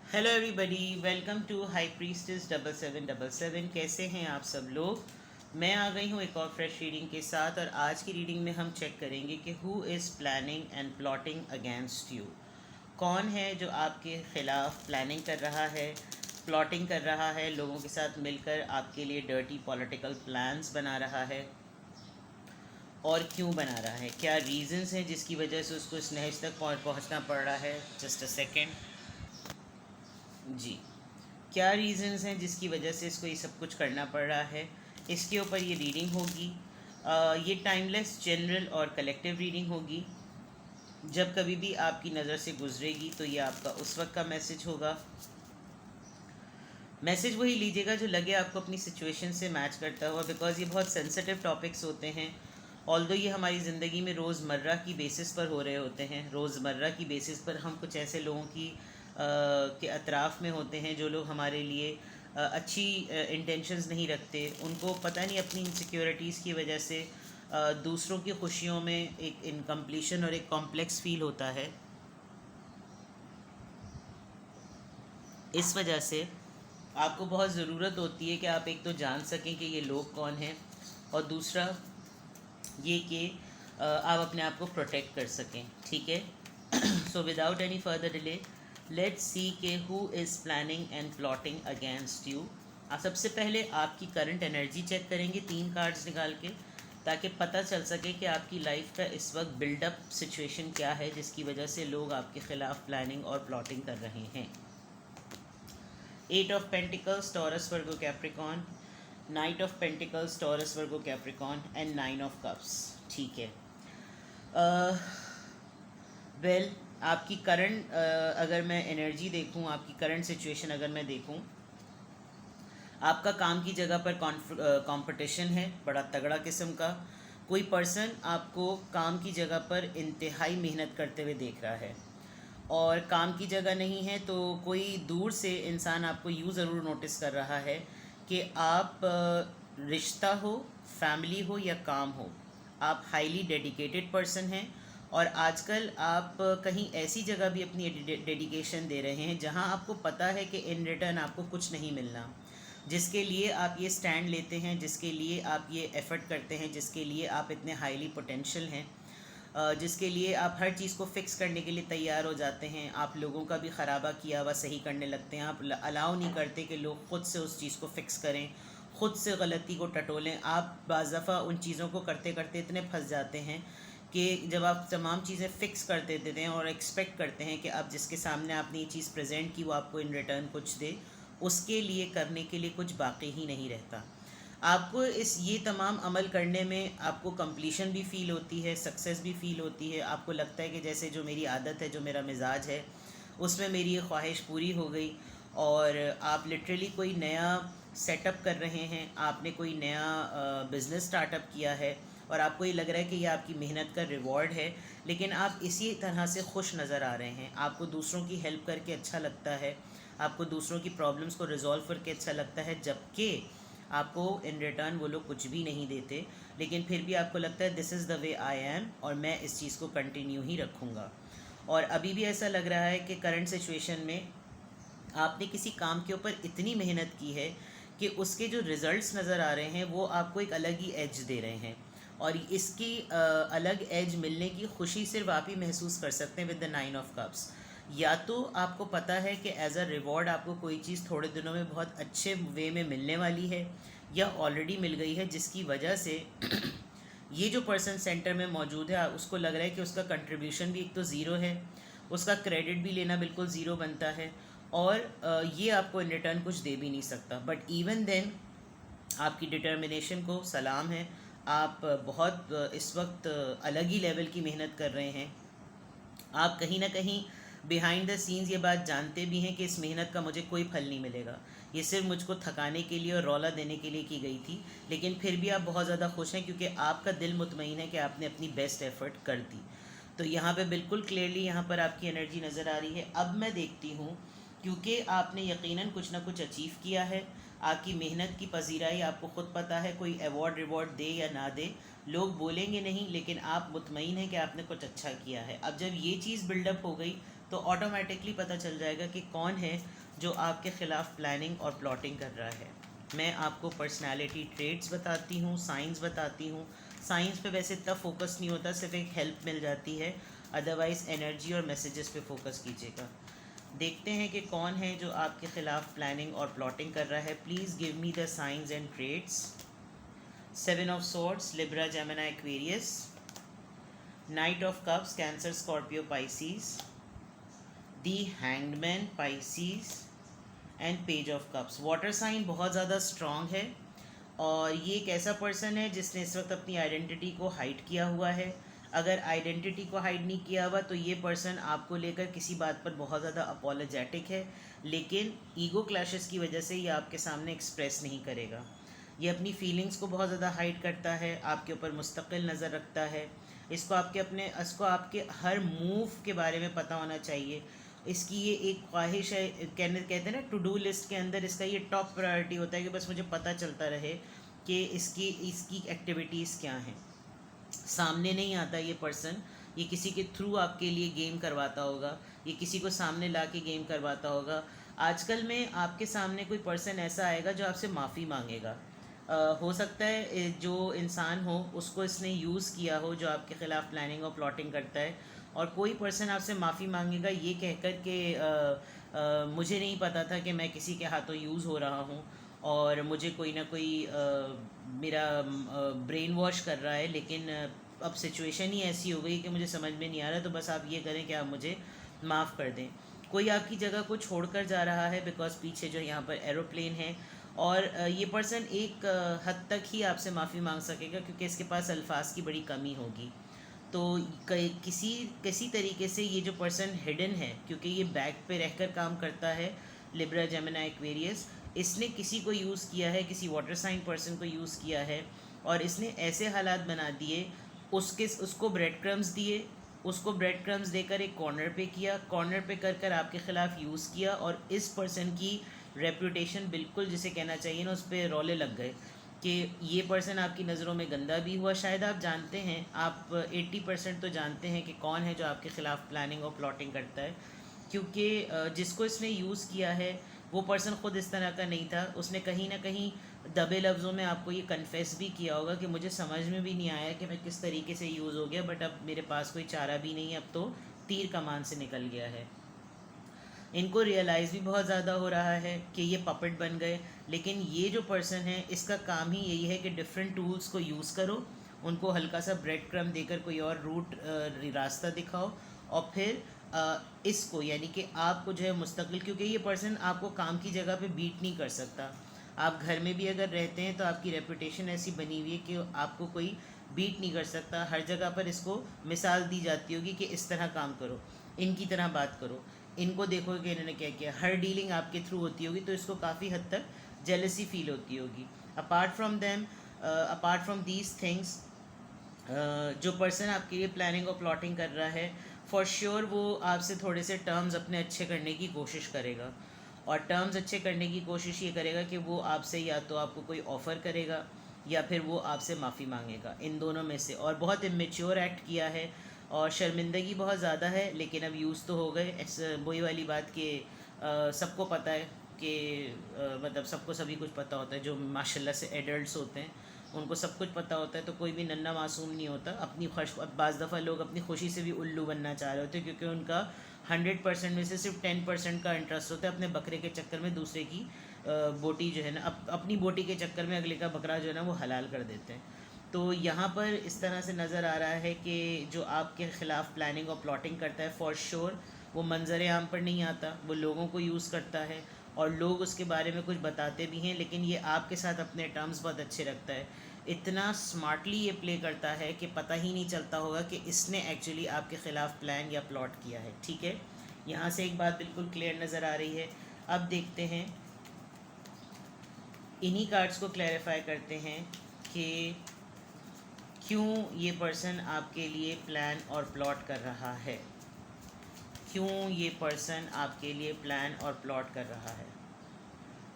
Hello everybody, welcome to high priestess 7777। कैसे हैं आप सब लोग। मैं आ गई हूँ एक और फ्रेश रीडिंग के साथ, और आज की रीडिंग में हम चेक करेंगे कि who is planning and plotting against you. कौन है जो आपके ख़िलाफ़ प्लानिंग कर रहा है, प्लॉटिंग कर रहा है, लोगों के साथ मिलकर आपके लिए डर्टी पॉलिटिकल प्लान्स बना रहा है, और क्यों बना रहा है, क्या रीज़न्स हैं जिसकी वजह से उसको इस नहज तक पहुँचना पड़ रहा है। जस्ट अ सेकेंड जी। क्या रीज़न्स हैं जिसकी वजह से इसको ये सब कुछ करना पड़ रहा है, इसके ऊपर ये रीडिंग होगी। ये टाइमलेस, जनरल और कलेक्टिव रीडिंग होगी। जब कभी भी आपकी नज़र से गुजरेगी तो ये आपका उस वक्त का मैसेज होगा। मैसेज वही लीजिएगा जो लगे आपको अपनी सिचुएशन से मैच करता हुआ, बिकॉज़ ये बहुत सेंसिटिव टॉपिक्स होते हैं। ऑल्दो ये हमारी ज़िंदगी में रोज़मर्रा की बेसिस पर हो रहे होते हैं, रोज़मर्रा की बेसिस पर हम कुछ ऐसे लोगों की के अतराफ़ में होते हैं जो लोग हमारे लिए अच्छी इंटेंशंस नहीं रखते। उनको पता नहीं अपनी इनसिक्योरिटीज़ की वजह से दूसरों की खुशियों में एक इनकम्प्लीशन और एक कॉम्प्लेक्स फ़ील होता है। इस वजह से आपको बहुत ज़रूरत होती है कि आप एक तो जान सकें कि ये लोग कौन हैं, और दूसरा ये कि आप अपने आप को प्रोटेक्ट कर सकें। ठीक है। So without any further delay, let's see के who is planning and plotting against you. आप सबसे पहले आपकी करंट एनर्जी चेक करेंगे 3 कार्ड्स निकाल के, ताकि पता चल सके कि आपकी लाइफ का इस वक्त बिल्डअप सिचुएशन क्या है जिसकी वजह से लोग आपके ख़िलाफ़ प्लानिंग और प्लॉटिंग कर रहे हैं। 8 of Pentacles, Taurus, Virgo, Capricorn, Knight of Pentacles, Taurus, Virgo, Capricorn, and 9 of Cups। ठीक है। वेल आपकी करंट अगर मैं एनर्जी देखूं, आपकी करंट सिचुएशन अगर मैं देखूं, आपका काम की जगह पर कंपटीशन है बड़ा तगड़ा किस्म का। कोई पर्सन आपको काम की जगह पर इंतहाई मेहनत करते हुए देख रहा है, और काम की जगह नहीं है तो कोई दूर से इंसान आपको यूँ ज़रूर नोटिस कर रहा है कि आप रिश्ता हो, फैमिली हो या काम हो, आप हाईली डेडिकेटेड पर्सन हैं। और आजकल आप कहीं ऐसी जगह भी अपनी डेडिकेशन दे रहे हैं जहां आपको पता है कि इन रिटर्न आपको कुछ नहीं मिलना, जिसके लिए आप ये स्टैंड लेते हैं, जिसके लिए आप ये एफ़र्ट करते हैं, जिसके लिए आप इतने हाईली पोटेंशियल हैं, जिसके लिए आप हर चीज़ को फ़िक्स करने के लिए तैयार हो जाते हैं। आप लोगों का भी ख़राबा किया हुआ सही करने लगते हैं। आप अलाउ नहीं करते कि लोग ख़ुद से उस चीज़ को फ़िक्स करें, ख़ुद से गलती को टटोलें। आप बाज़ दफ़ा उन चीज़ों को करते करते इतने फंस जाते हैं कि जब आप तमाम चीज़ें फ़िक्स कर देते हैं और एक्सपेक्ट करते हैं कि अब जिसके सामने आपने ये चीज़ प्रेजेंट की वो आपको इन रिटर्न कुछ दे, उसके लिए करने के लिए कुछ बाकी ही नहीं रहता। आपको ये तमाम अमल करने में आपको कंप्लीशन भी फ़ील होती है, सक्सेस भी फ़ील होती है। आपको लगता है कि जैसे जो मेरी आदत है, जो मेरा मिजाज है, उसमें मेरी ये ख्वाहिश पूरी हो गई, और आप लिटरली कोई नया सेटअप कर रहे हैं, आपने कोई नया बिज़नेस स्टार्टअप किया है, और आपको ये लग रहा है कि ये आपकी मेहनत का रिवॉर्ड है, लेकिन आप इसी तरह से खुश नज़र आ रहे हैं। आपको दूसरों की हेल्प करके अच्छा लगता है, आपको दूसरों की प्रॉब्लम्स को रिजॉल्व करके अच्छा लगता है, जबकि आपको इन रिटर्न वो लोग कुछ भी नहीं देते, लेकिन फिर भी आपको लगता है this is the way I am, और मैं इस चीज़ को कंटिन्यू ही रखूँगा। और अभी भी ऐसा लग रहा है कि करंट सिचुएशन में आपने किसी काम के ऊपर इतनी मेहनत की है कि उसके जो रिज़ल्ट्स नज़र आ रहे हैं वो आपको एक अलग ही एज दे रहे हैं, और इसकी अलग एज मिलने की खुशी सिर्फ आप ही महसूस कर सकते हैं विद द 9 of Cups। या तो आपको पता है कि एज अ रिवॉर्ड आपको कोई चीज़ थोड़े दिनों में बहुत अच्छे वे में मिलने वाली है, या ऑलरेडी मिल गई है, जिसकी वजह से ये जो पर्सन सेंटर में मौजूद है उसको लग रहा है कि उसका कंट्रीब्यूशन भी एक तो ज़ीरो है, उसका क्रेडिट भी लेना बिल्कुल ज़ीरो बनता है, और ये आपको इन रिटर्न कुछ दे भी नहीं सकता। बट इवन देन आपकी डिटर्मिनेशन को सलाम है। आप बहुत इस वक्त अलग ही लेवल की मेहनत कर रहे हैं। आप कहीं ना कहीं बिहाइंड द सीन्स ये बात जानते भी हैं कि इस मेहनत का मुझे कोई फल नहीं मिलेगा, ये सिर्फ मुझको थकाने के लिए और रौला देने के लिए की गई थी, लेकिन फिर भी आप बहुत ज़्यादा खुश हैं क्योंकि आपका दिल मुतमईन है कि आपने अपनी बेस्ट एफ़र्ट कर दी। तो यहाँ पे बिल्कुल क्लियरली यहाँ पर आपकी एनर्जी नज़र आ रही है। अब मैं देखती हूँ, क्योंकि आपने यकीनन कुछ ना कुछ अचीव किया है, आपकी मेहनत की पजीराई आपको ख़ुद पता है। कोई अवार्ड रिवॉर्ड दे या ना दे, लोग बोलेंगे नहीं, लेकिन आप मुतमईन हैं कि आपने कुछ अच्छा किया है। अब जब ये चीज़ बिल्डअप हो गई तो ऑटोमेटिकली पता चल जाएगा कि कौन है जो आपके ख़िलाफ़ प्लानिंग और प्लॉटिंग कर रहा है। मैं आपको पर्सनालिटी ट्रेट्स बताती हूँ, साइंस बताती हूँ। साइंस पे वैसे इतना फोकस नहीं होता, सिर्फ एक हेल्प मिल जाती है, अदरवाइज़ एनर्जी और मैसेजेस पे फोकस कीजिएगा। देखते हैं कि कौन है जो आपके ख़िलाफ़ प्लानिंग और प्लॉटिंग कर रहा है। Please give me the signs and traits. 7 of swords, Libra, Gemini, Aquarius. Knight of cups, Cancer, Scorpio, Pisces. The hangman, Pisces. And page of cups. Water sign बहुत ज़्यादा स्ट्रॉन्ग है और ये एक ऐसा पर्सन है जिसने इस वक्त अपनी आइडेंटिटी को हाइड किया हुआ है। अगर आइडेंटिटी को हाइड नहीं किया हुआ तो ये पर्सन आपको लेकर किसी बात पर बहुत ज़्यादा अपोलोजेटिक है, लेकिन ईगो क्लैशेस की वजह से ये आपके सामने एक्सप्रेस नहीं करेगा। ये अपनी फीलिंग्स को बहुत ज़्यादा हाइड करता है, आपके ऊपर मुस्तकिल नज़र रखता है। इसको आपके हर मूव के बारे में पता होना चाहिए। इसकी ये एक ख्वाहिश है, कहते हैं ना, टू डू लिस्ट के अंदर इसका ये टॉप प्रायोरिटी होता है कि बस मुझे पता चलता रहे कि इसकी एक्टिविटीज़ क्या हैं। सामने नहीं आता ये पर्सन, ये किसी के थ्रू आपके लिए गेम करवाता होगा, ये किसी को सामने ला के गेम करवाता होगा। आजकल में आपके सामने कोई पर्सन ऐसा आएगा जो आपसे माफ़ी मांगेगा। हो सकता है जो इंसान हो उसको इसने यूज़ किया हो, जो आपके ख़िलाफ़ प्लानिंग और प्लॉटिंग करता है, और कोई पर्सन आपसे माफ़ी मांगेगा ये कहकर के मुझे नहीं पता था कि मैं किसी के हाथों यूज़ हो रहा हूँ और मुझे कोई ना कोई मेरा ब्रेन वॉश कर रहा है, लेकिन अब सिचुएशन ही ऐसी हो गई कि मुझे समझ में नहीं आ रहा, तो बस आप ये करें कि आप मुझे माफ़ कर दें। कोई आपकी जगह को छोड़कर जा रहा है, बिकॉज पीछे जो यहाँ पर एरोप्लेन है, और ये पर्सन एक हद तक ही आपसे माफ़ी मांग सकेगा क्योंकि इसके पास अल्फाज की बड़ी कमी होगी। तो किसी किसी तरीके से ये जो पर्सन हिडन है, क्योंकि ये बैक पे रहकर काम करता है, लिब्रा, जेमिनी, एक्वेरियस, इसने किसी को यूज़ किया है, किसी वाटर साइन पर्सन को यूज़ किया है, और इसने ऐसे हालात बना दिए, उसको ब्रेड क्रम्स दिए, उसको ब्रेड क्रम्स देकर एक कॉर्नर पे किया, कॉर्नर पे कर कर आपके ख़िलाफ़ यूज़ किया, और इस पर्सन की रेपुटेशन बिल्कुल, जिसे कहना चाहिए ना, उस पर रौले लग गए कि ये पर्सन आपकी नज़रों में गंदा भी हुआ। शायद आप जानते हैं, आप 80% तो जानते हैं कि कौन है जो आपके ख़िलाफ़ प्लानिंग और प्लॉटिंग करता है, क्योंकि जिसको इसने यूज़ किया है वो पर्सन ख़ुद इस तरह का नहीं था। उसने कहीं ना कहीं दबे लफ्ज़ों में आपको ये कन्फेस भी किया होगा कि मुझे समझ में भी नहीं आया कि मैं किस तरीके से यूज़ हो गया, बट अब मेरे पास कोई चारा भी नहीं है, अब तो तीर कमान से निकल गया है। इनको रियलाइज़ भी बहुत ज़्यादा हो रहा है कि ये पपेट बन गए, लेकिन ये जो पर्सन है इसका काम ही यही है कि डिफरेंट टूल्स को यूज़ करो, उनको हल्का सा ब्रेड क्रम देकर कोई और रूट रास्ता दिखाओ, और फिर इसको, यानी कि आपको जो है मुस्तकिल, क्योंकि ये पर्सन आपको काम की जगह पे बीट नहीं कर सकता। आप घर में भी अगर रहते हैं तो आपकी रेपुटेशन ऐसी बनी हुई है कि आपको कोई बीट नहीं कर सकता। हर जगह पर इसको मिसाल दी जाती होगी कि इस तरह काम करो, इनकी तरह बात करो, इनको देखो कि इन्होंने क्या किया। हर डीलिंग आपके थ्रू होती होगी, तो इसको काफ़ी हद तक जेलसी फील होती होगी। अपार्ट फ्रॉम दीज थिंग्स, जो पर्सन आपके लिए प्लानिंग और प्लॉटिंग कर रहा है, फॉर श्योर वो आपसे थोड़े से टर्म्स अपने अच्छे करने की कोशिश करेगा, और टर्म्स अच्छे करने की कोशिश ये करेगा कि वो आपसे या तो आपको कोई ऑफ़र करेगा या फिर वो आपसे माफ़ी मांगेगा, इन दोनों में से। और बहुत इमेच्योर एक्ट किया है और शर्मिंदगी बहुत ज़्यादा है, लेकिन अब यूज़ तो हो गए। वही वाली बात कि सबको पता है कि मतलब सबको सभी कुछ पता होता है, जो माशाल्लाह से एडल्ट्स होते हैं उनको सब कुछ पता होता है, तो कोई भी नन्ना मासूम नहीं होता। अपनी बाज़ दफ़ा लोग अपनी खुशी से भी उल्लू बनना चाह रहे होते हैं, क्योंकि उनका 100% में से सिर्फ 10% का इंटरेस्ट होता है अपने बकरे के चक्कर में दूसरे की बोटी जो है ना, अपनी बोटी के चक्कर में अगले का बकरा जो है ना वो हलाल कर देते हैं। तो यहाँ पर इस तरह से नज़र आ रहा है कि जो आपके ख़िलाफ़ प्लानिंग और प्लॉटिंग करता है, फॉर श्योर वो मंजर आम पर नहीं आता, वो लोगों को यूज़ करता है और लोग उसके बारे में कुछ बताते भी हैं, लेकिन ये आपके साथ अपने टर्म्स बहुत अच्छे रखता है। इतना स्मार्टली ये प्ले करता है कि पता ही नहीं चलता होगा कि इसने एक्चुअली आपके ख़िलाफ़ प्लान या प्लॉट किया है। ठीक है, यहाँ से एक बात बिल्कुल क्लियर नज़र आ रही है। अब देखते हैं, इन्हीं कार्ड्स को क्लैरिफाई करते हैं कि क्यों ये पर्सन आपके लिए प्लान और प्लॉट कर रहा है, क्यों ये पर्सन आपके लिए प्लान और प्लॉट कर रहा है।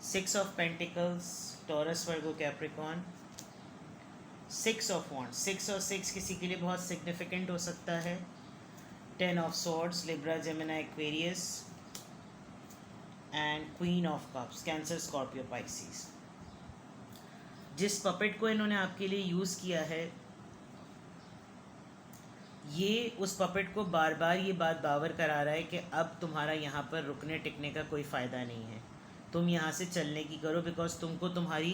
6 of pentacles, taurus, Virgo, Capricorn. 6 of wands, 6 और 6 किसी के लिए बहुत सिग्निफिकेंट हो सकता है। 10 of swords, Libra, Gemini, Aquarius, and queen of cups, Cancer, Scorpio, Pisces. जिस पपेट को इन्होंने आपके लिए यूज़ किया है, ये उस पपेट को बार बार ये बात बावर करा रहा है कि अब तुम्हारा यहाँ पर रुकने टिकने का कोई फ़ायदा नहीं है, तुम यहाँ से चलने की करो, बिकॉज तुमको तुम्हारी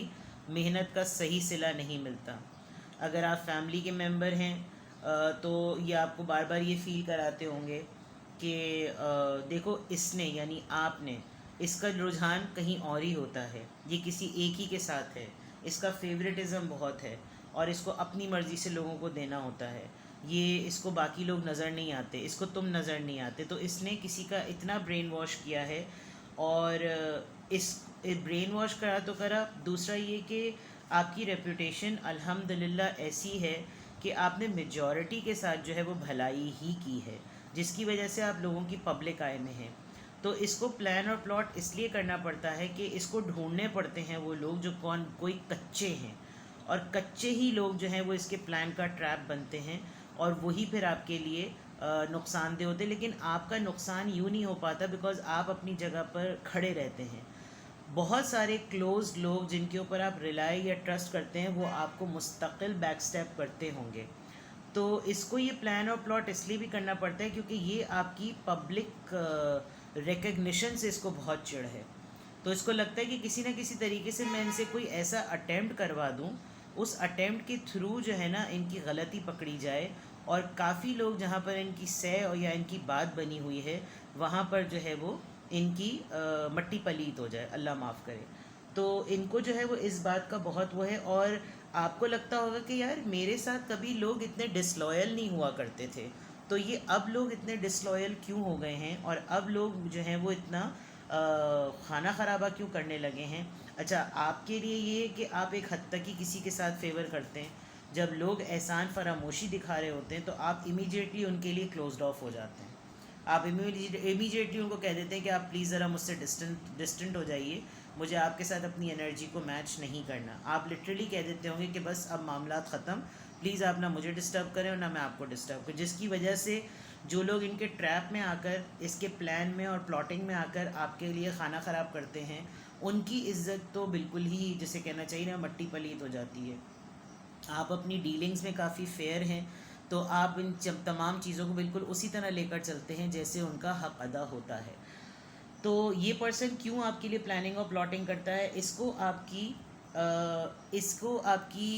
मेहनत का सही सिला नहीं मिलता। अगर आप फैमिली के मेंबर हैं तो ये आपको बार बार ये फील कराते होंगे कि देखो इसने यानी आपने, इसका रुझान कहीं और ही होता है, ये किसी एक ही के साथ है, इसका फेवरेटिज़म बहुत है और इसको अपनी मर्ज़ी से लोगों को देना होता है, ये इसको बाकी लोग नज़र नहीं आते, इसको तुम नज़र नहीं आते। तो इसने किसी का इतना ब्रेन वॉश किया है, और इस ब्रेन वॉश करा तो करा। दूसरा ये कि आपकी रेपुटेशन अल्हम्दुलिल्लाह ऐसी है कि आपने मेजॉरिटी के साथ जो है वो भलाई ही की है, जिसकी वजह से आप लोगों की पब्लिक आय में हैं। तो इसको प्लान और प्लॉट इसलिए करना पड़ता है कि इसको ढूंढने पड़ते हैं वो लोग जो कोई कच्चे हैं, और कच्चे ही लोग जो हैं वो इसके प्लान का ट्रैप बनते हैं, और वही फिर आपके लिए नुकसानदेह होते। लेकिन आपका नुकसान यूँ नहीं हो पाता बिकॉज आप अपनी जगह पर खड़े रहते हैं। बहुत सारे क्लोज लोग जिनके ऊपर आप रिलाई या ट्रस्ट करते हैं, वो आपको मुस्तकिल बैक स्टेप करते होंगे। तो इसको ये प्लान और प्लॉट इसलिए भी करना पड़ता है क्योंकि ये आपकी पब्लिक रिकग्निशन से इसको बहुत चिढ़ है। तो इसको लगता है कि किसी न किसी तरीके से मैं इनसे कोई ऐसा अटेम्प्ट करवा दूं, उस अटेम्प्ट के थ्रू जो है ना इनकी गलती पकड़ी जाए, और काफ़ी लोग जहाँ पर इनकी सह और या इनकी बात बनी हुई है वहाँ पर जो है वो इनकी मट्टी पलीत हो जाए, अल्लाह माफ़ करे। तो इनको जो है वो इस बात का बहुत वो है। और आपको लगता होगा कि यार मेरे साथ कभी लोग इतने डिसलॉयल नहीं हुआ करते थे, तो ये अब लोग इतने डिसलॉयल क्यों हो गए हैं, और अब लोग जो हैं वो इतना खाना खराबा क्यों करने लगे हैं। अच्छा, आपके लिए ये कि आप एक हद तक ही किसी के साथ फेवर करते हैं, जब लोग एहसान फरामोशी दिखा रहे होते हैं तो आप इमीडिएटली उनके लिए क्लोज्ड ऑफ हो जाते हैं। आप इमीडिएटली उनको कह देते हैं कि आप प्लीज़ ज़रा मुझसे डिस्टेंट हो जाइए, मुझे आपके साथ अपनी एनर्जी को मैच नहीं करना। आप लिटरली कह देते होंगे कि बस अब मामला ख़त्म, प्लीज़ आप ना मुझे डिस्टर्ब करें और ना मैं आपको डिस्टर्ब करूँ। जिसकी वजह से जो लोग इनके ट्रैप में आकर, इसके प्लान में और प्लॉटिंग में आकर आपके लिए खाना ख़राब करते हैं, उनकी इज़्ज़त तो बिल्कुल ही, जैसे कहना चाहिए ना, मट्टी पलीत हो जाती है। आप अपनी डीलिंग्स में काफ़ी फेयर हैं, तो आप इन तमाम चीज़ों को बिल्कुल उसी तरह लेकर चलते हैं जैसे उनका हक़ अदा होता है। तो ये पर्सन क्यों आपके लिए प्लानिंग और प्लॉटिंग करता है, इसको आपकी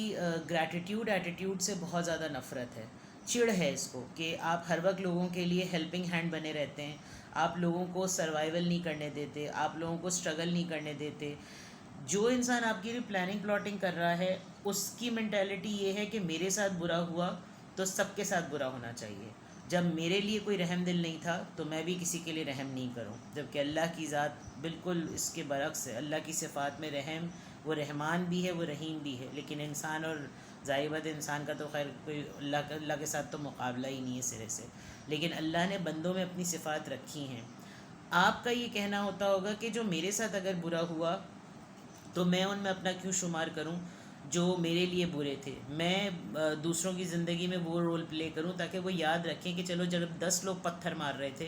ग्रैटिट्यूड एटीट्यूड से बहुत ज़्यादा नफ़रत है, चिढ़ है इसको कि आप हर वक्त लोगों के लिए हेल्पिंग हैंड बने रहते हैं, आप लोगों को सर्वाइवल नहीं करने देते, आप लोगों को स्ट्रगल नहीं करने देते। जो इंसान आपके लिए प्लानिंग प्लॉटिंग कर रहा है, उसकी मेंटालिटी ये है कि मेरे साथ बुरा हुआ तो सबके साथ बुरा होना चाहिए। जब मेरे लिए कोई रहम दिल नहीं था तो मैं भी किसी के लिए रहम नहीं करूं, जबकि अल्लाह की ज़ात बिल्कुल इसके बरक्स है। अल्लाह की सिफ़ात में रहम, वो रहमान भी है, वो रहीम भी है, लेकिन इंसान और ज़ाहिबत इंसान का तो खैर कोई अल्लाह के साथ तो मुकाबला ही नहीं है सिरे से। लेकिन अल्लाह ने बंदों में अपनी सिफ़ात रखी हैं। आपका ये कहना होता होगा कि जो मेरे साथ अगर बुरा हुआ तो मैं उनमें अपना क्यों शुमार करूं जो मेरे लिए बुरे थे। मैं दूसरों की ज़िंदगी में वो रोल प्ले करूं ताकि वो याद रखें कि चलो जब 10 लोग पत्थर मार रहे थे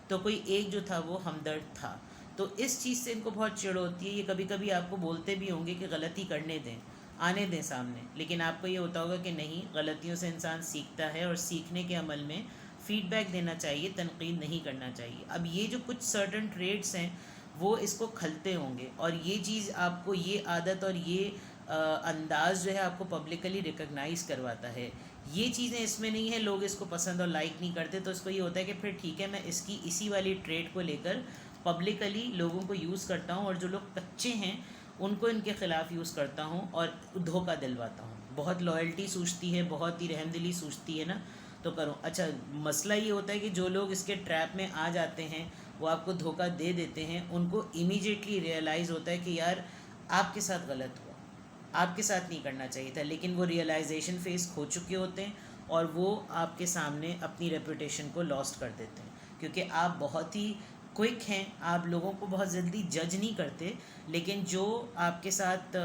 तो कोई एक जो था वो हमदर्द था। तो इस चीज़ से इनको बहुत चिढ़ होती है। ये कभी कभी आपको बोलते भी होंगे कि गलती करने दें, आने दें सामने, लेकिन आपको ये होता होगा कि नहीं, गलतियों से इंसान सीखता है और सीखने के अमल में फ़ीडबैक देना चाहिए, तनकीद नहीं करना चाहिए। अब ये जो कुछ सर्टन ट्रेड्स हैं वो इसको खलते होंगे, और ये चीज़ आपको, ये आदत और ये अंदाज़ जो है आपको पब्लिकली रिकग्नाइज़ करवाता है। ये चीज़ें इसमें नहीं है, लोग इसको पसंद और लाइक नहीं करते, तो इसको ये होता है कि फिर ठीक है, मैं इसकी इसी वाली ट्रेड को लेकर पब्लिकली लोगों को यूज़ करता हूँ, और जो लोग कच्चे हैं उनको इनके ख़िलाफ़ यूज़ करता हूँ और धोखा दिलवाता हूँ। बहुत लॉयल्टी सूझती है, बहुत ही रहमदिली सूझती है ना, तो करूँ। अच्छा, मसला ये होता है कि जो लोग इसके ट्रैप में आ जाते हैं, वो आपको धोखा दे देते हैं, उनको इमीडिएटली रियलाइज़ होता है कि यार आपके साथ गलत हुआ, आपके साथ नहीं करना चाहिए था, लेकिन वो रियलाइजेशन फेस खो चुके होते हैं और वो आपके सामने अपनी रेपुटेशन को लॉस्ट कर देते हैं, क्योंकि आप बहुत ही क्विक हैं, आप लोगों को बहुत जल्दी जज नहीं करते। लेकिन जो आपके साथ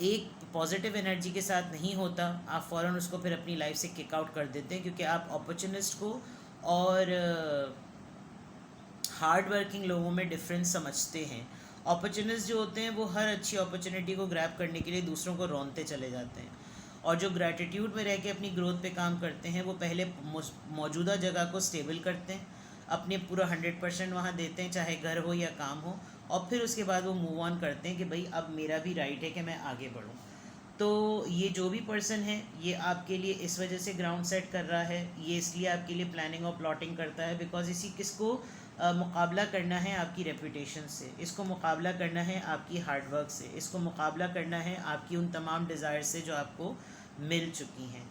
एक पॉजिटिव एनर्जी के साथ नहीं होता, आप फ़ौरन उसको फिर अपनी लाइफ से किक आउट कर देते हैं, क्योंकि आप अपॉर्चुनिस्ट को और हार्ड वर्किंग लोगों में डिफरेंस समझते हैं। अपॉर्चुनिस्ट जो होते हैं वो हर अच्छी अपॉर्चुनिटी को ग्रैब करने के लिए दूसरों को रोनते चले जाते हैं, और जो ग्रैटिट्यूड में रह के अपनी ग्रोथ पे काम करते हैं वो पहले मौजूदा जगह को स्टेबल करते हैं, अपने पूरा 100% वहाँ देते हैं, चाहे घर हो या काम हो, और फिर उसके बाद वो मूव ऑन करते हैं कि भाई अब मेरा भी राइट है कि मैं आगे बढ़ूँ। तो ये जो भी पर्सन है ये आपके लिए इस वजह से ग्राउंड सेट कर रहा है, ये इसलिए आपके लिए प्लानिंग और प्लॉटिंग करता है बिकॉज इसी किसको मुकाबला करना है आपकी रेपुटेशन से, इसको मुकाबला करना है आपकी हार्डवर्क से, इसको मुकाबला करना है आपकी उन तमाम डिज़ायर से जो आपको मिल चुकी हैं।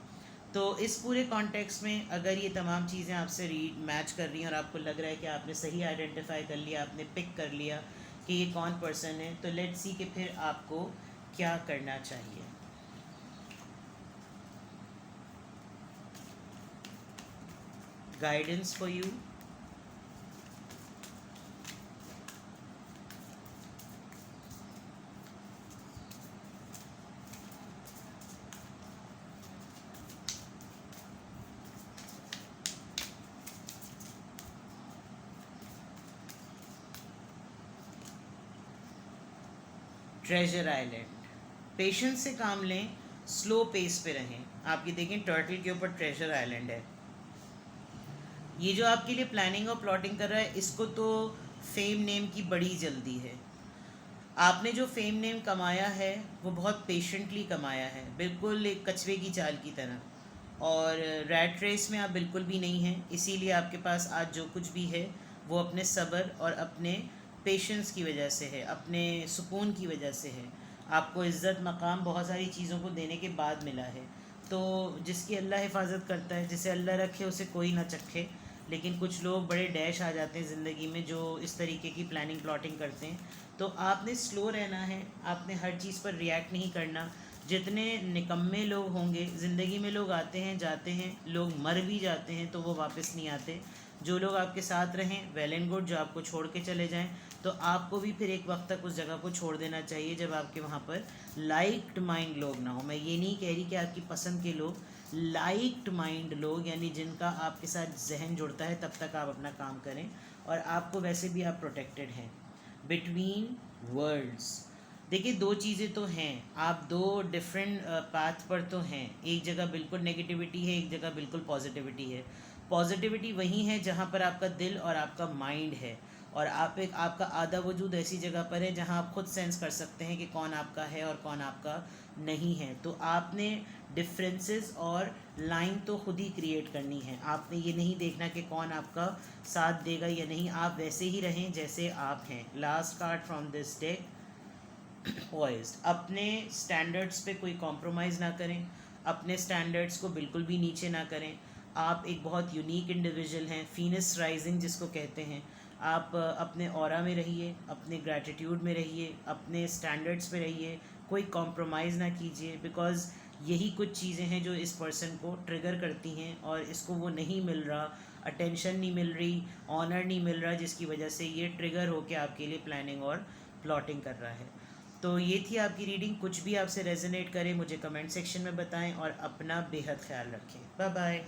तो इस पूरे कॉन्टेक्स्ट में अगर ये तमाम चीज़ें आपसे रीड मैच कर रही हैं और आपको लग रहा है कि आपने सही आइडेंटिफाई कर लिया, आपने पिक कर लिया कि ये कौन पर्सन है, तो लेट्स सी कि फिर आपको क्या करना चाहिए। Guidance for you. Treasure island, patience से काम लें, स्लो पेस पे रहें। आपकी देखें टर्टल के ऊपर ट्रेजर आइलैंड है। ये जो आपके लिए प्लानिंग और प्लॉटिंग कर रहा है इसको तो फेम नेम की बड़ी जल्दी है। आपने जो फेम नेम कमाया है वो बहुत पेशेंटली कमाया है, बिल्कुल एक कछुए की चाल की तरह, और रैट रेस में आप बिल्कुल भी नहीं हैं। इसीलिए आपके पास आज जो कुछ भी है वो अपने सब्र और अपने पेशेंस की वजह से है, अपने सुकून की वजह से है। आपको इज़्ज़त मकाम बहुत सारी चीज़ों को देने के बाद मिला है। तो जिसकी अल्लाह हिफाजत करता है, जिसे अल्लाह रखे उसे कोई ना चखे। लेकिन कुछ लोग बड़े डैश आ जाते हैं ज़िंदगी में जो इस तरीके की प्लानिंग प्लॉटिंग करते हैं। तो आपने स्लो रहना है, आपने हर चीज़ पर रिएक्ट नहीं करना। जितने निकम्मे लोग होंगे ज़िंदगी में, लोग आते हैं जाते हैं, लोग मर भी जाते हैं तो वो वापस नहीं आते। जो लोग आपके साथ रहें वेल एंड गुड, जो आपको छोड़ के चले जाएं तो आपको भी फिर एक वक्त तक उस जगह को छोड़ देना चाहिए जब आपके वहाँ पर लाइक्ड माइंड लोग ना हो। मैं ये नहीं कह रही कि आपकी पसंद के लोग, लाइक्ड माइंड लोग यानी जिनका आपके साथ जहन जुड़ता है, तब तक आप अपना काम करें। और आपको वैसे भी आप प्रोटेक्टेड हैं। बिटवीन वर्ल्ड्स, देखिए दो चीज़ें तो हैं, आप दो डिफरेंट पाथ पर तो हैं। एक जगह बिल्कुल नेगेटिविटी है, एक जगह बिल्कुल पॉजिटिविटी है। पॉजिटिविटी वहीं है जहाँ पर आपका दिल और आपका माइंड है, और आपका आधा वजूद ऐसी जगह पर है जहाँ आप खुद सेंस कर सकते हैं कि कौन आपका है और कौन आपका नहीं है। तो आपने डिफरेंसेस और लाइन तो खुद ही क्रिएट करनी है। आपने ये नहीं देखना कि कौन आपका साथ देगा या नहीं, आप वैसे ही रहें जैसे आप हैं। Last card from this deck, poised. अपने स्टैंडर्ड्स पे कोई कॉम्प्रोमाइज़ ना करें, अपने स्टैंडर्ड्स को बिल्कुल भी नीचे ना करें। आप एक बहुत यूनिक इंडिविजुअल हैं, फीनस राइजिंग जिसको कहते हैं। आप अपने ऑरा में रहिए, अपने ग्रैटिट्यूड में रहिए, अपने स्टैंडर्ड्स पे रहिए, कोई कॉम्प्रोमाइज़ ना कीजिए। बिकॉज़ यही कुछ चीज़ें हैं जो इस पर्सन को ट्रिगर करती हैं, और इसको वो नहीं मिल रहा, अटेंशन नहीं मिल रही, ऑनर नहीं मिल रहा, जिसकी वजह से ये ट्रिगर होकर आपके लिए प्लानिंग और प्लॉटिंग कर रहा है। तो ये थी आपकी रीडिंग। कुछ भी आपसे रेजोनेट करे मुझे कमेंट सेक्शन में बताएं, और अपना बेहद ख्याल रखें। Bye bye.